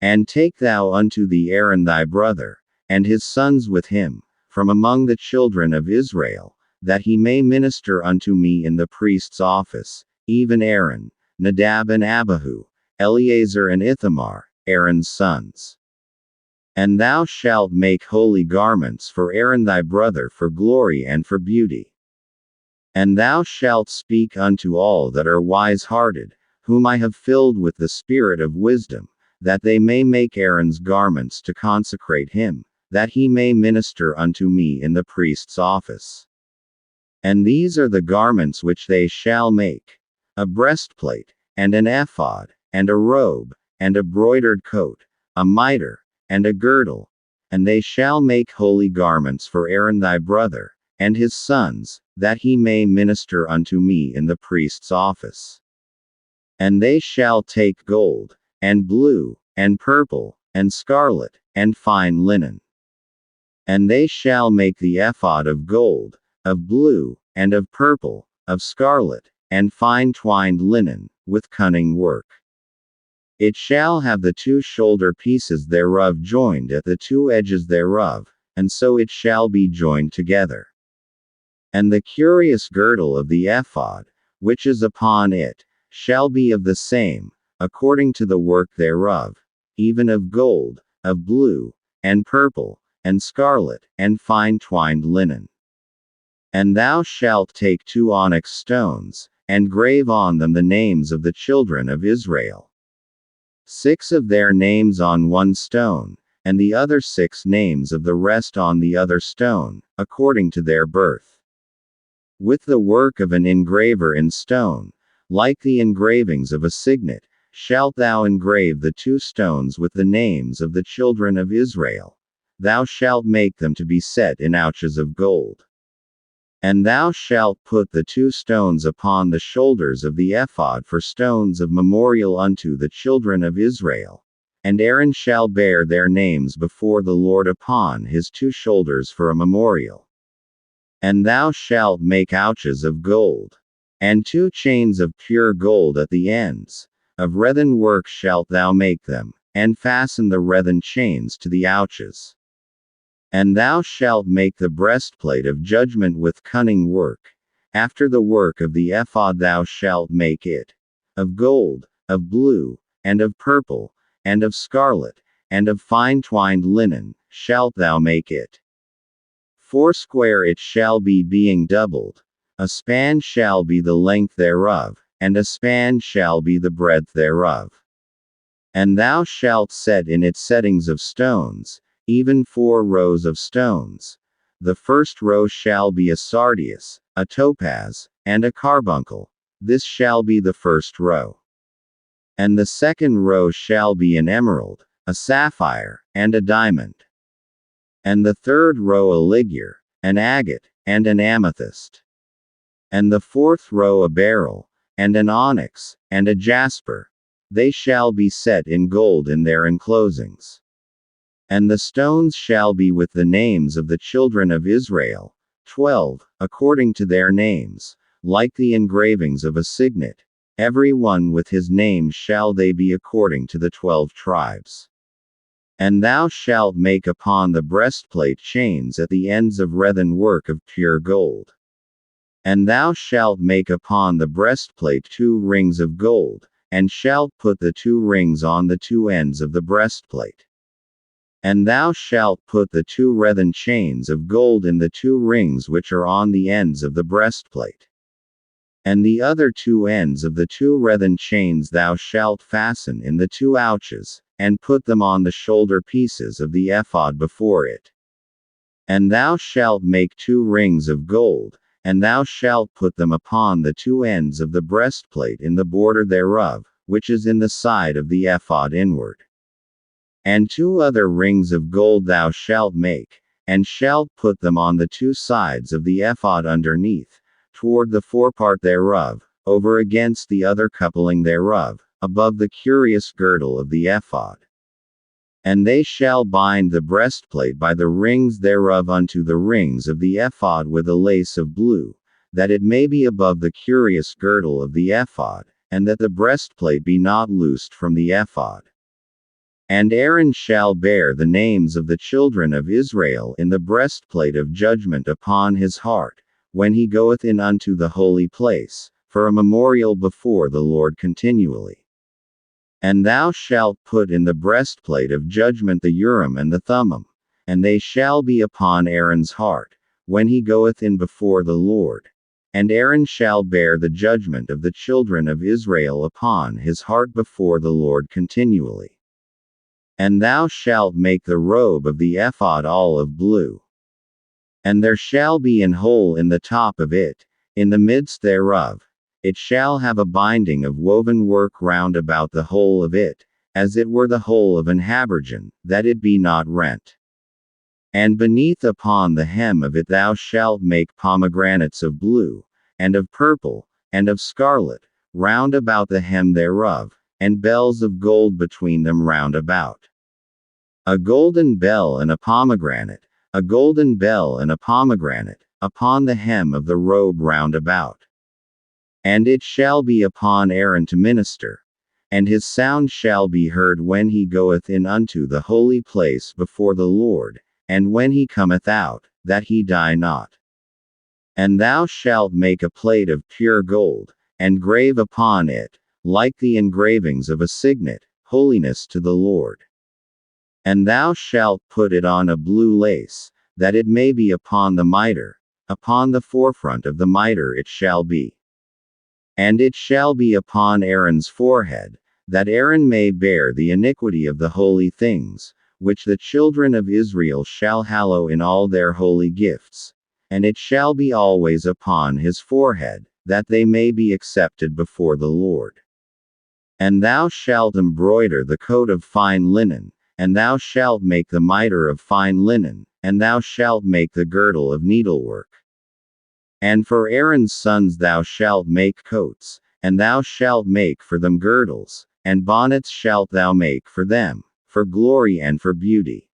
And take thou unto thee Aaron thy brother, and his sons with him, from among the children of Israel, that he may minister unto me in the priest's office, even Aaron, Nadab and Abihu, Eleazar and Ithamar, Aaron's sons. And thou shalt make holy garments for Aaron thy brother for glory and for beauty. And thou shalt speak unto all that are wise-hearted, whom I have filled with the spirit of wisdom, that they may make Aaron's garments to consecrate him, that he may minister unto me in the priest's office. And these are the garments which they shall make: a breastplate, and an ephod, and a robe, and a broidered coat, a mitre, and a girdle. And they shall make holy garments for Aaron thy brother, and his sons, that he may minister unto me in the priest's office. And they shall take gold, and blue, and purple, and scarlet, and fine linen. And they shall make the ephod of gold, of blue, and of purple, of scarlet, and fine twined linen, with cunning work. It shall have the two shoulder pieces thereof joined at the two edges thereof, and so it shall be joined together. And the curious girdle of the ephod, which is upon it, shall be of the same, according to the work thereof, even of gold, of blue, and purple, and scarlet, and fine twined linen. And thou shalt take 2 onyx stones, and grave on them the names of the children of Israel. 6 of their names on one stone, and the other 6 names of the rest on the other stone, according to their birth. With the work of an engraver in stone, like the engravings of a signet, shalt thou engrave the 2 stones with the names of the children of Israel. Thou shalt make them to be set in ouches of gold. And thou shalt put the 2 stones upon the shoulders of the ephod for stones of memorial unto the children of Israel. And Aaron shall bear their names before the Lord upon his 2 shoulders for a memorial. And thou shalt make ouches of gold, and 2 chains of pure gold at the ends. Of wreathen work shalt thou make them, and fasten the wreathen chains to the ouches. And thou shalt make the breastplate of judgment with cunning work. After the work of the ephod thou shalt make it. Of gold, of blue, and of purple, and of scarlet, and of fine twined linen, shalt thou make it. 4 it shall be, being doubled. A span shall be the length thereof, and a span shall be the breadth thereof. And thou shalt set in it settings of stones, even 4 rows of stones. The first row shall be a sardius, a topaz, and a carbuncle. This shall be the first row. And the second row shall be an emerald, a sapphire, and a diamond. And the third row a ligure, an agate, and an amethyst. And the 4th row a beryl, and an onyx, and a jasper. They shall be set in gold in their enclosings. And the stones shall be with the names of the children of Israel, 12, according to their names, like the engravings of a signet. Every one with his name shall they be according to the 12 tribes. And thou shalt make upon the breastplate chains at the ends of wreathen work of pure gold. And thou shalt make upon the breastplate 2 rings of gold, and shalt put the 2 rings on the 2 ends of the breastplate. And thou shalt put the 2 wreathen chains of gold in the 2 rings which are on the ends of the breastplate. And the other 2 ends of the 2 wreathen chains thou shalt fasten in the 2 ouches, and put them on the shoulder pieces of the ephod before it. And thou shalt make 2 rings of gold, and thou shalt put them upon the 2 ends of the breastplate in the border thereof, which is in the side of the ephod inward. And 2 other rings of gold thou shalt make, and shalt put them on the 2 sides of the ephod underneath, toward the forepart thereof, over against the other coupling thereof, above the curious girdle of the ephod. And they shall bind the breastplate by the rings thereof unto the rings of the ephod with a lace of blue, that it may be above the curious girdle of the ephod, and that the breastplate be not loosed from the ephod. And Aaron shall bear the names of the children of Israel in the breastplate of judgment upon his heart, when he goeth in unto the holy place, for a memorial before the Lord continually. And thou shalt put in the breastplate of judgment the Urim and the Thummim, and they shall be upon Aaron's heart, when he goeth in before the Lord. And Aaron shall bear the judgment of the children of Israel upon his heart before the Lord continually. And thou shalt make the robe of the ephod olive blue. And there shall be an hole in the top of it, in the midst thereof. It shall have a binding of woven work round about the whole of it, as it were the hole of an habergeon, that it be not rent. And beneath upon the hem of it thou shalt make pomegranates of blue, and of purple, and of scarlet, round about the hem thereof, and bells of gold between them round about. A golden bell and a pomegranate, a golden bell and a pomegranate, upon the hem of the robe round about. And it shall be upon Aaron to minister, and his sound shall be heard when he goeth in unto the holy place before the Lord, and when he cometh out, that he die not. And thou shalt make a plate of pure gold, and grave upon it, like the engravings of a signet, holiness to the Lord. And thou shalt put it on a blue lace, that it may be upon the mitre, upon the forefront of the mitre it shall be. And it shall be upon Aaron's forehead, that Aaron may bear the iniquity of the holy things, which the children of Israel shall hallow in all their holy gifts. And it shall be always upon his forehead, that they may be accepted before the Lord. And thou shalt embroider the coat of fine linen, and thou shalt make the mitre of fine linen, and thou shalt make the girdle of needlework. And for Aaron's sons thou shalt make coats, and thou shalt make for them girdles, and bonnets shalt thou make for them, for glory and for beauty.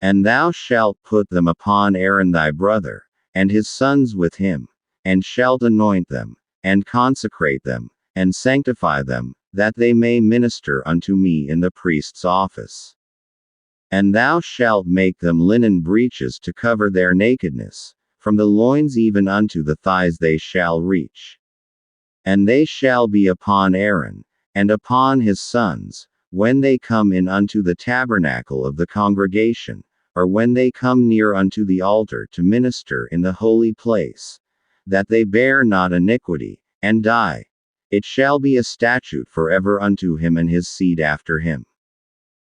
And thou shalt put them upon Aaron thy brother, and his sons with him, and shalt anoint them, and consecrate them, and sanctify them, that they may minister unto me in the priest's office. And thou shalt make them linen breeches to cover their nakedness, from the loins even unto the thighs they shall reach. And they shall be upon Aaron, and upon his sons, when they come in unto the tabernacle of the congregation, or when they come near unto the altar to minister in the holy place, that they bear not iniquity, and die. It shall be a statute forever unto him and his seed after him.